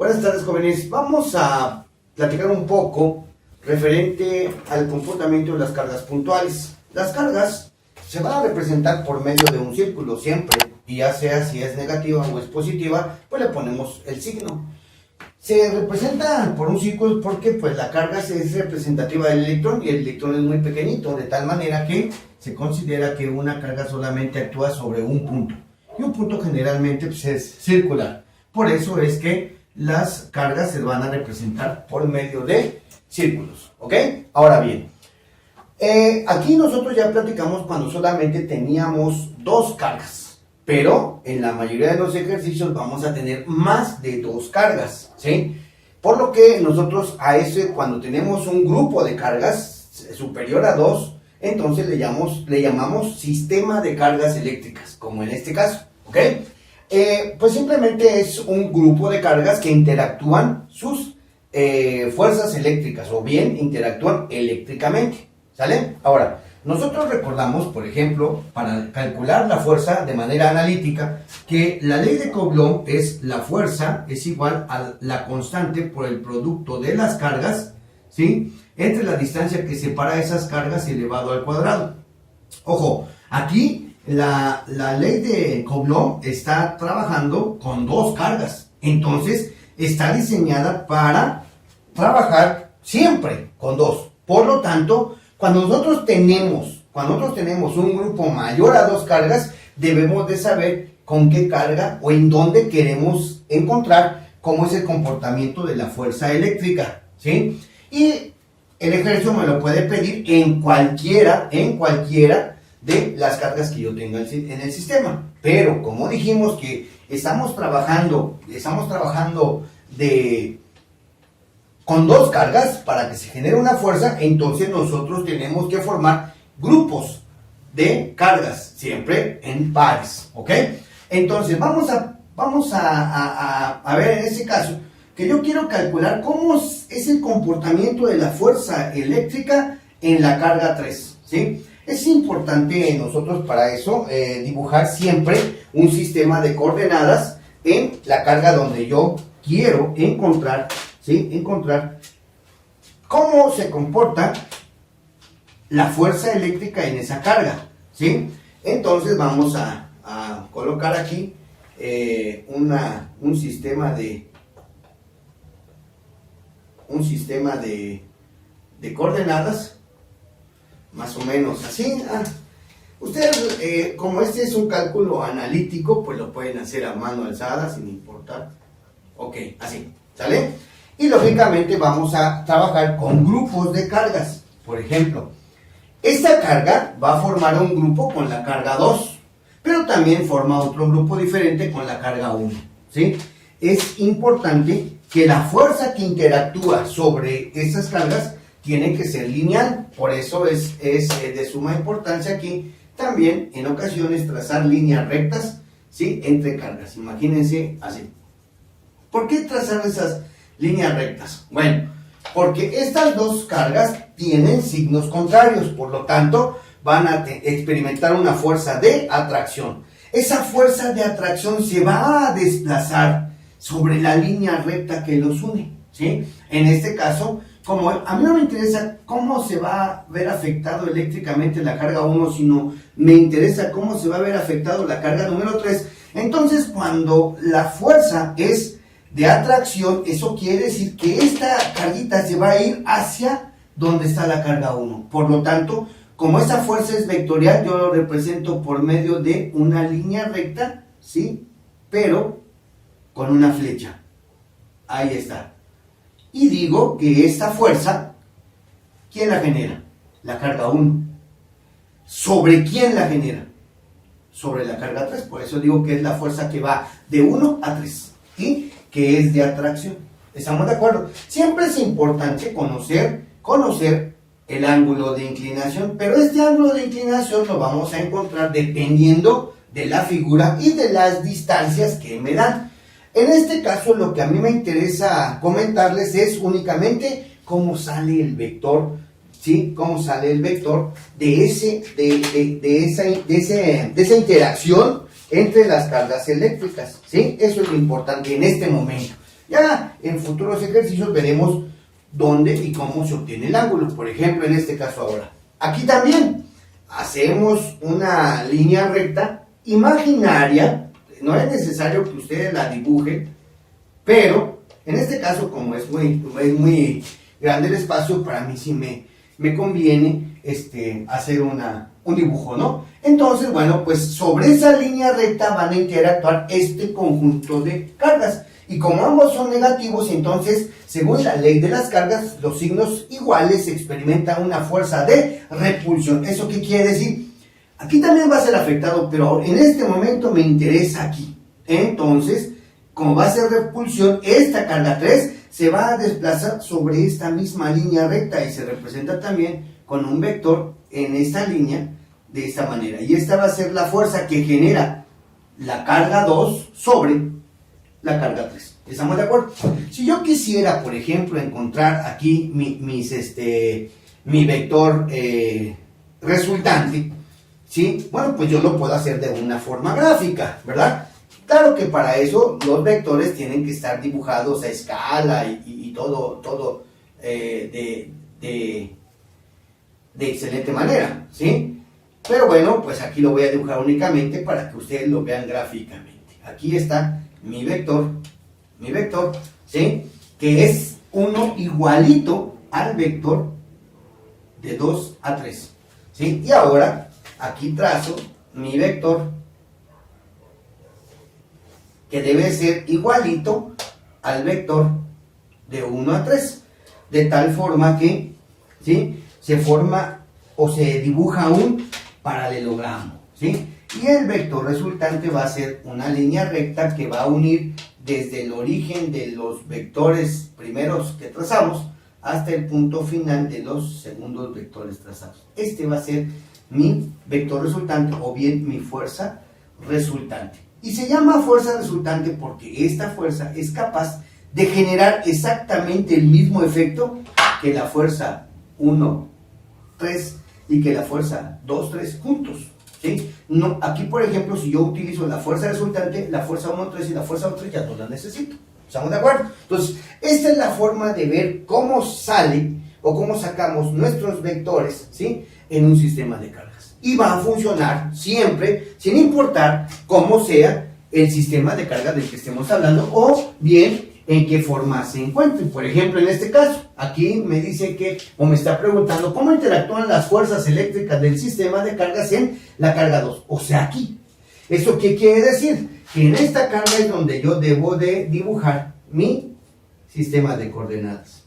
Buenas tardes, jóvenes. Vamos a platicar un poco referente al comportamiento de las cargas puntuales. Las cargas se van a representar por medio de un círculo siempre, y ya sea si es negativa o es positiva, pues le ponemos el signo. Se representa por un círculo porque pues la carga es representativa del electrón y el electrón es muy pequeñito, de tal manera que se considera que una carga solamente actúa sobre un punto. Y un punto generalmente pues, es circular. Por eso es que las cargas se van a representar por medio de círculos. ¿Ok? Ahora bien, aquí nosotros ya platicamos cuando solamente teníamos dos cargas. Pero en la mayoría de los ejercicios vamos a tener más de dos cargas, ¿sí? Por lo que nosotros a ese, cuando tenemos un grupo de cargas superior a 2, entonces le llamamos sistema de cargas eléctricas, como en este caso, ¿ok? Pues simplemente es un grupo de cargas que interactúan sus fuerzas eléctricas, o bien interactúan eléctricamente, ¿sale? Ahora, nosotros recordamos, por ejemplo, para calcular la fuerza de manera analítica, que la ley de Coulomb es la fuerza es igual a la constante por el producto de las cargas, ¿sí?, entre la distancia que separa esas cargas elevado al cuadrado. Ojo, aquí la ley de Coulomb está trabajando con dos cargas, entonces está diseñada para trabajar siempre con dos. Por lo tanto, cuando nosotros tenemos un grupo mayor a dos cargas, debemos de saber con qué carga o en dónde queremos encontrar cómo es el comportamiento de la fuerza eléctrica, ¿sí? Y el ejercicio me lo puede pedir en cualquiera de las cargas que yo tenga en el sistema. Pero como dijimos que estamos trabajando con dos cargas para que se genere una fuerza, entonces nosotros tenemos que formar grupos de cargas, siempre en pares, ¿ok? Entonces vamos a ver en este caso que yo quiero calcular cómo es el comportamiento de la fuerza eléctrica en la carga 3, ¿sí? Es importante nosotros para eso dibujar siempre un sistema de coordenadas en la carga donde yo quiero encontrar, ¿sí?, encontrar cómo se comporta la fuerza eléctrica en esa carga, ¿sí? Entonces vamos a colocar aquí un sistema de coordenadas, más o menos así. Ustedes, como este es un cálculo analítico, pues lo pueden hacer a mano alzada sin importar. Ok, así, ¿sale? Y lógicamente vamos a trabajar con grupos de cargas. Por ejemplo, esta carga va a formar un grupo con la carga 2, pero también forma otro grupo diferente con la carga 1, ¿sí? Es importante que la fuerza que interactúa sobre esas cargas tiene que ser lineal. Por eso es de suma importancia aquí también en ocasiones trazar líneas rectas, ¿sí?, entre cargas. Imagínense así. ¿Por qué trazar esas líneas rectas? Bueno, porque estas dos cargas tienen signos contrarios, por lo tanto van a experimentar una fuerza de atracción. Esa fuerza de atracción se va a desplazar sobre la línea recta que los une, ¿sí? En este caso, como a mí no me interesa cómo se va a ver afectado eléctricamente la carga 1, sino me interesa cómo se va a ver afectado la carga número 3, entonces cuando la fuerza es de atracción, eso quiere decir que esta carguita se va a ir hacia donde está la carga 1. Por lo tanto, como esa fuerza es vectorial, yo lo represento por medio de una línea recta, ¿sí?, pero con una flecha. Ahí está. Y digo que esta fuerza, ¿quién la genera? La carga 1. ¿Sobre quién la genera? Sobre la carga 3. Por eso digo que es la fuerza que va de 1 a 3. ¿Sí? Que es de atracción. ¿Estamos de acuerdo? Siempre es importante conocer el ángulo de inclinación, pero este ángulo de inclinación lo vamos a encontrar dependiendo de la figura y de las distancias que me dan. En este caso, lo que a mí me interesa comentarles es únicamente cómo sale el vector, ¿sí? Cómo sale el vector de esa interacción entre las cargas eléctricas, ¿sí? Eso es lo importante en este momento. Ya en futuros ejercicios veremos dónde y cómo se obtiene el ángulo. Por ejemplo, en este caso ahora. Aquí también hacemos una línea recta imaginaria. No es necesario que ustedes la dibujen, pero en este caso, como es muy grande el espacio, para mí sí me conviene hacer un dibujo, ¿no? Entonces, bueno, pues sobre esa línea recta van a interactuar este conjunto de cargas. Y como ambos son negativos, entonces, según la ley de las cargas, los signos iguales experimentan una fuerza de repulsión. ¿Eso qué quiere decir? Aquí también va a ser afectado, pero en este momento me interesa aquí. Entonces, como va a ser repulsión, esta carga 3 se va a desplazar sobre esta misma línea recta y se representa también con un vector en esta línea de esta manera. Y esta va a ser la fuerza que genera la carga 2 sobre la carga 3. ¿Estamos de acuerdo? Si yo quisiera, por ejemplo, encontrar aquí mi vector resultante, ¿sí? Bueno, pues yo lo puedo hacer de una forma gráfica, ¿verdad? Claro que para eso los vectores tienen que estar dibujados a escala y todo de excelente manera, ¿sí? Pero bueno, pues aquí lo voy a dibujar únicamente para que ustedes lo vean gráficamente. Aquí está mi vector, ¿sí? Que es uno igualito al vector de 2 a 3, ¿sí? Y ahora aquí trazo mi vector que debe ser igualito al vector de 1 a 3, de tal forma que, ¿sí?, se forma o se dibuja un paralelogramo, ¿sí? Y el vector resultante va a ser una línea recta que va a unir desde el origen de los vectores primeros que trazamos hasta el punto final de los segundos vectores trazados. Este va a ser mi vector resultante o bien mi fuerza resultante. Y se llama fuerza resultante porque esta fuerza es capaz de generar exactamente el mismo efecto que la fuerza 1, 3 y que la fuerza 2, 3 juntos, ¿sí? No, aquí, por ejemplo, si yo utilizo la fuerza resultante, la fuerza 1, 3 y la fuerza 3 ya no la necesito. ¿Estamos de acuerdo? Entonces, esta es la forma de ver cómo sale o cómo sacamos nuestros vectores, ¿sí?, en un sistema de cargas. Y va a funcionar siempre, sin importar cómo sea el sistema de carga del que estemos hablando o bien en qué forma se encuentre. Por ejemplo, en este caso, aquí me dice que, o me está preguntando, ¿cómo interactúan las fuerzas eléctricas del sistema de cargas en la carga 2? O sea, aquí. ¿Eso qué quiere decir? Que en esta carga es donde yo debo de dibujar mi sistema de coordenadas.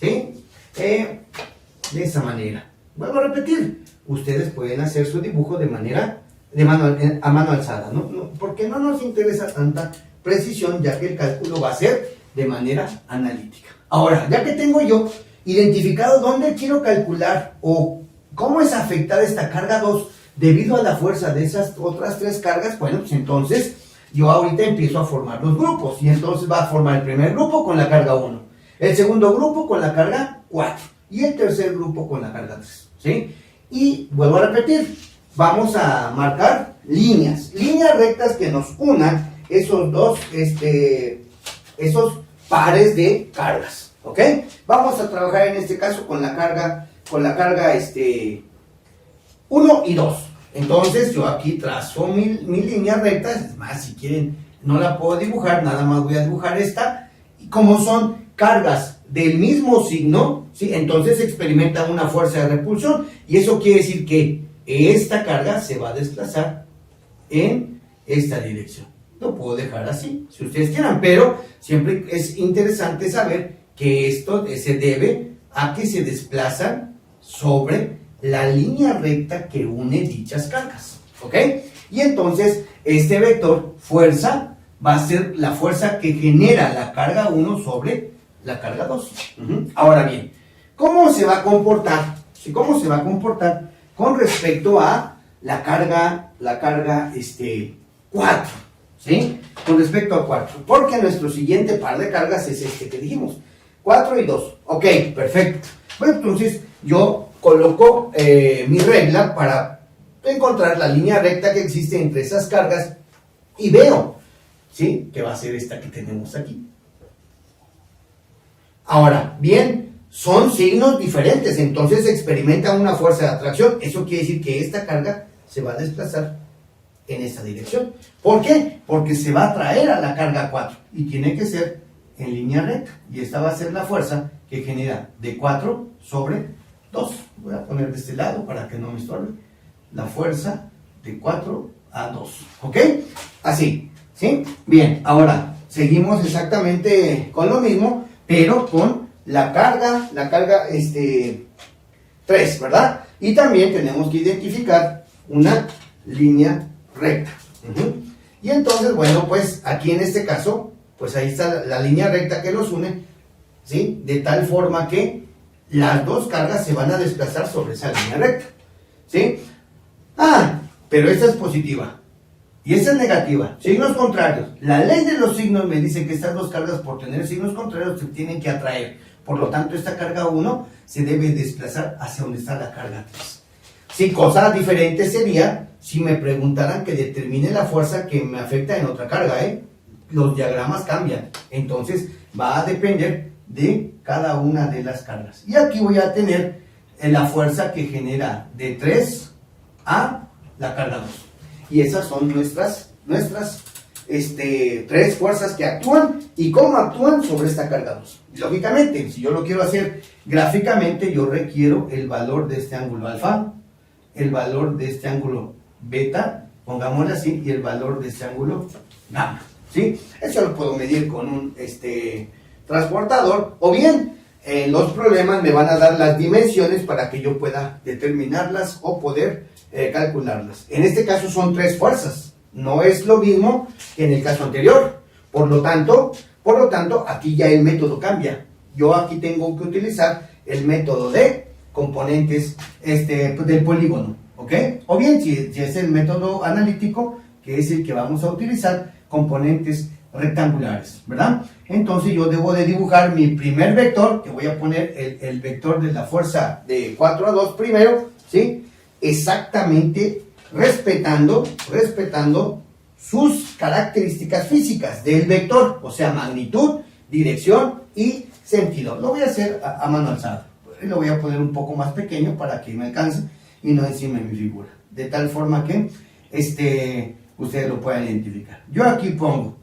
¿Sí? De esa manera. Vuelvo a repetir, ustedes pueden hacer su dibujo a mano alzada, ¿no? Porque no nos interesa tanta precisión, ya que el cálculo va a ser de manera analítica. Ahora, ya que tengo yo identificado dónde quiero calcular o cómo es afectada esta carga 2 debido a la fuerza de esas otras 3 cargas, bueno, pues entonces yo ahorita empiezo a formar los grupos y entonces va a formar el primer grupo con la carga 1, el segundo grupo con la carga 4 y el tercer grupo con la carga 3, ¿sí? Y vuelvo a repetir, vamos a marcar líneas rectas que nos unan esos pares de cargas, ¿ok? Vamos a trabajar en este caso con la carga 1 y 2. Entonces yo aquí trazo mi línea recta, es más, si quieren no la puedo dibujar, nada más voy a dibujar esta, y como son cargas del mismo signo, ¿sí?, entonces experimenta una fuerza de repulsión, y eso quiere decir que esta carga se va a desplazar en esta dirección. Lo puedo dejar así, si ustedes quieran, pero siempre es interesante saber que esto se debe a que se desplazan sobre la línea recta que une dichas cargas, ¿ok? Y entonces este vector fuerza va a ser la fuerza que genera la carga 1 sobre la carga 2. Ahora bien, ¿cómo se va a comportar? ¿Cómo se va a comportar con respecto a la carga 4? ¿Sí? Con respecto a 4. Porque nuestro siguiente par de cargas es este que dijimos. 4 y 2. Ok, perfecto. Bueno, entonces yo coloco mi regla para encontrar la línea recta que existe entre esas cargas y veo, ¿sí?, que va a ser esta que tenemos aquí. Ahora, bien, son signos diferentes, entonces experimenta una fuerza de atracción. Eso quiere decir que esta carga se va a desplazar en esta dirección. ¿Por qué? Porque se va a atraer a la carga 4 y tiene que ser en línea recta. Y esta va a ser la fuerza que genera de 4 sobre 2. Voy a poner de este lado para que no me estorbe. La fuerza de 4 a 2. ¿Ok? Así. ¿Sí? Bien, ahora seguimos exactamente con lo mismo, pero con la carga 3, ¿verdad? Y también tenemos que identificar una línea recta. Y entonces, bueno, pues aquí en este caso, pues ahí está la línea recta que los une, ¿sí? De tal forma que las dos cargas se van a desplazar sobre esa línea recta, ¿sí? Pero esta es positiva y esta es negativa. Signos contrarios. La ley de los signos me dice que estas dos cargas, por tener signos contrarios, se tienen que atraer. Por lo tanto, esta carga 1 se debe desplazar hacia donde está la carga 3. Sí, cosa diferente sería si me preguntaran que determine la fuerza que me afecta en otra carga, Los diagramas cambian. Entonces, va a depender de cada una de las cargas. Y aquí voy a tener la fuerza que genera de 3 a la carga 2. Y esas son nuestras 3 fuerzas que actúan y cómo actúan sobre esta carga 2. Lógicamente, si yo lo quiero hacer gráficamente, yo requiero el valor de este ángulo alfa, el valor de este ángulo beta, pongámoslo así, y el valor de este ángulo gamma, ¿sí? Eso lo puedo medir con un transportador, o bien los problemas me van a dar las dimensiones para que yo pueda determinarlas o poder calcularlas. En este caso son 3 fuerzas, no es lo mismo que en el caso anterior. Por lo tanto, aquí ya el método cambia. Yo aquí tengo que utilizar el método de componentes del polígono, ¿ok? O bien, si es el método analítico, que es el que vamos a utilizar, componentes rectangulares, ¿verdad? Entonces yo debo de dibujar mi primer vector, que voy a poner el vector de la fuerza de 4 a 2 primero, ¿sí? Exactamente respetando sus características físicas del vector, o sea, magnitud, dirección y sentido. Lo voy a hacer a mano alzada. Lo voy a poner un poco más pequeño para que me alcance y no encima de mi figura, de tal forma que ustedes lo puedan identificar. Yo aquí pongo,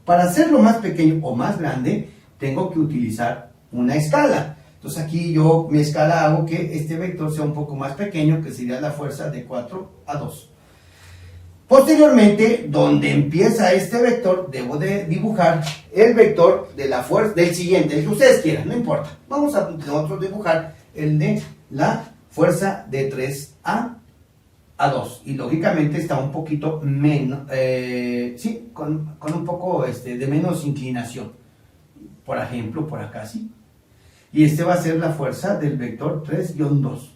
para hacerlo más pequeño o más grande, tengo que utilizar una escala. Entonces aquí yo mi escala hago que este vector sea un poco más pequeño, que sería la fuerza de 4 a 2. Posteriormente, donde empieza este vector, debo de dibujar el vector de la fuerza, del siguiente, el que ustedes quieran, no importa. Vamos a nosotros dibujar el de la fuerza de 3 a 2. Y lógicamente está un poquito menos, sí, con un poco de menos inclinación. Por ejemplo, por acá, sí. Y va a ser la fuerza del vector 3-2.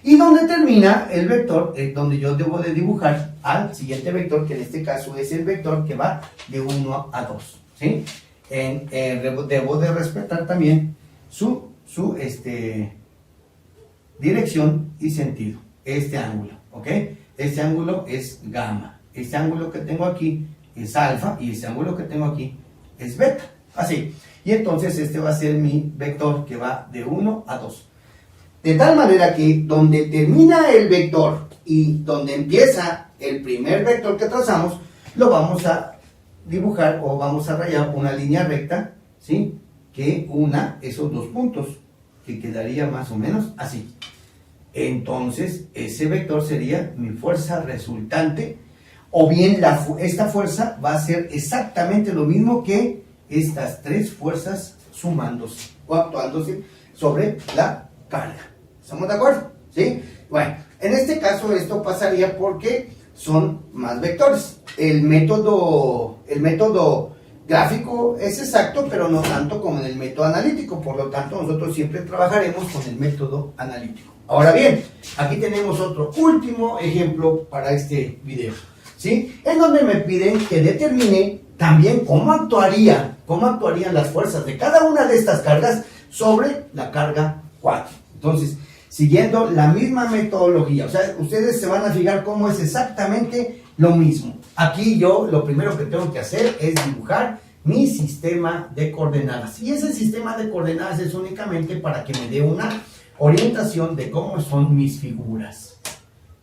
Y donde termina el vector, donde yo debo de dibujar al siguiente vector, que en este caso es el vector que va de 1 a 2, ¿sí? Debo de respetar también su dirección y sentido, este ángulo, ¿ok? Este ángulo es gamma, este ángulo que tengo aquí es alfa y este ángulo que tengo aquí es beta, así. Y entonces va a ser mi vector que va de 1 a 2. De tal manera que donde termina el vector y donde empieza el primer vector que trazamos, lo vamos a dibujar o vamos a rayar una línea recta, ¿sí? Que una esos dos puntos, que quedaría más o menos así. Entonces, ese vector sería mi fuerza resultante, o bien esta fuerza va a ser exactamente lo mismo que estas 3 fuerzas sumándose o actuándose sobre la carga. ¿Estamos de acuerdo? ¿Sí? Bueno, en este caso esto pasaría porque son más vectores. El método gráfico es exacto, pero no tanto como en el método analítico. Por lo tanto, nosotros siempre trabajaremos con el método analítico. Ahora bien, aquí tenemos otro último ejemplo para este video, ¿sí? En donde me piden que determine también cómo actuarían las fuerzas de cada una de estas cargas sobre la carga 4. Entonces, siguiendo la misma metodología, o sea, ustedes se van a fijar cómo es exactamente lo mismo. Aquí yo lo primero que tengo que hacer es dibujar mi sistema de coordenadas. Y ese sistema de coordenadas es únicamente para que me dé una orientación de cómo son mis figuras.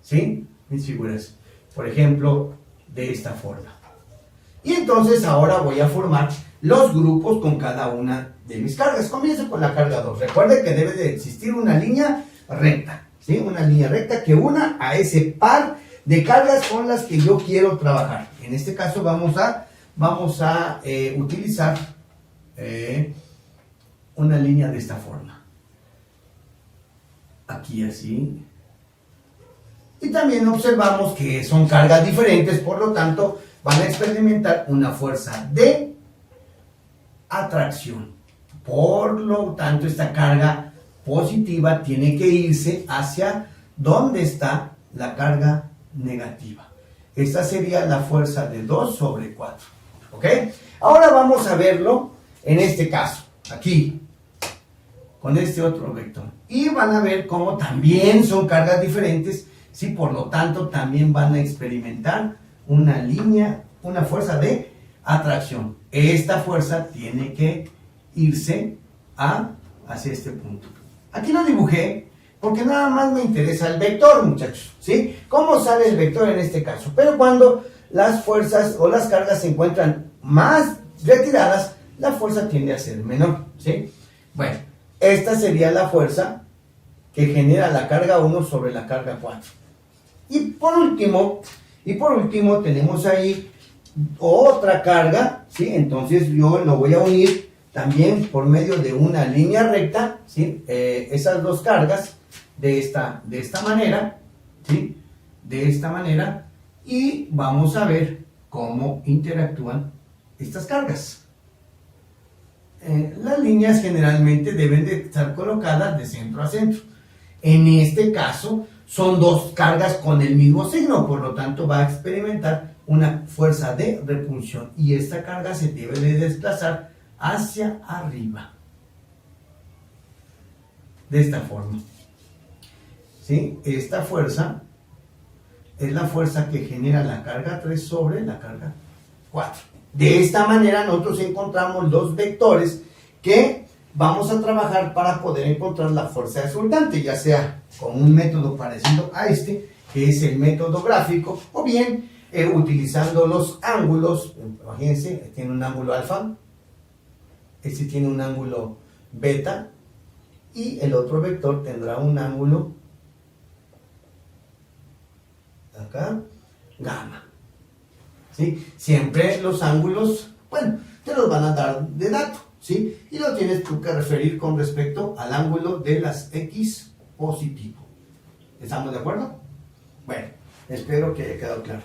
¿Sí? Mis figuras. Por ejemplo, de esta forma. Y entonces ahora voy a formar los grupos con cada una de mis cargas. Comienzo con la carga 2. Recuerde que debe de existir una línea recta. ¿Sí? Una línea recta que una a ese par de cargas con las que yo quiero trabajar. En este caso vamos a utilizar una línea de esta forma. Aquí así. Y también observamos que son cargas diferentes, por lo tanto van a experimentar una fuerza de atracción. Por lo tanto, esta carga positiva tiene que irse hacia donde está la carga negativa. Esta sería la fuerza de 2 sobre 4. ¿Ok? Ahora vamos a verlo en este caso, aquí, con este otro vector. Y van a ver cómo también son cargas diferentes, sí, por lo tanto también van a experimentar una línea, una fuerza de atracción. Esta fuerza tiene que irse hacia este punto. Aquí lo dibujé porque nada más me interesa el vector, muchachos, ¿sí? ¿Cómo sale el vector en este caso? Pero cuando las fuerzas o las cargas se encuentran más retiradas, la fuerza tiende a ser menor, ¿sí? Bueno, esta sería la fuerza que genera la carga 1 sobre la carga 4. Y por último tenemos ahí otra carga, ¿sí? Entonces yo lo voy a unir también por medio de una línea recta, ¿sí? Esas dos cargas de esta manera, ¿sí? De esta manera, y vamos a ver cómo interactúan estas cargas. Las líneas generalmente deben de estar colocadas de centro a centro. En este caso son dos cargas con el mismo signo, por lo tanto va a experimentar una fuerza de repulsión y esta carga se debe de desplazar hacia arriba, de esta forma. ¿Sí? Esta fuerza es la fuerza que genera la carga 3 sobre la carga 4. De esta manera nosotros encontramos los vectores que vamos a trabajar para poder encontrar la fuerza resultante, ya sea con un método parecido a este, que es el método gráfico, o bien utilizando los ángulos. Imagínense, tiene un ángulo alfa, este tiene un ángulo beta, y el otro vector tendrá un ángulo acá, gamma. ¿Sí? Siempre los ángulos, bueno, te los van a dar de dato, ¿sí? Y lo tienes tú que referir con respecto al ángulo de las X positivo. ¿Estamos de acuerdo? Bueno, espero que haya quedado claro.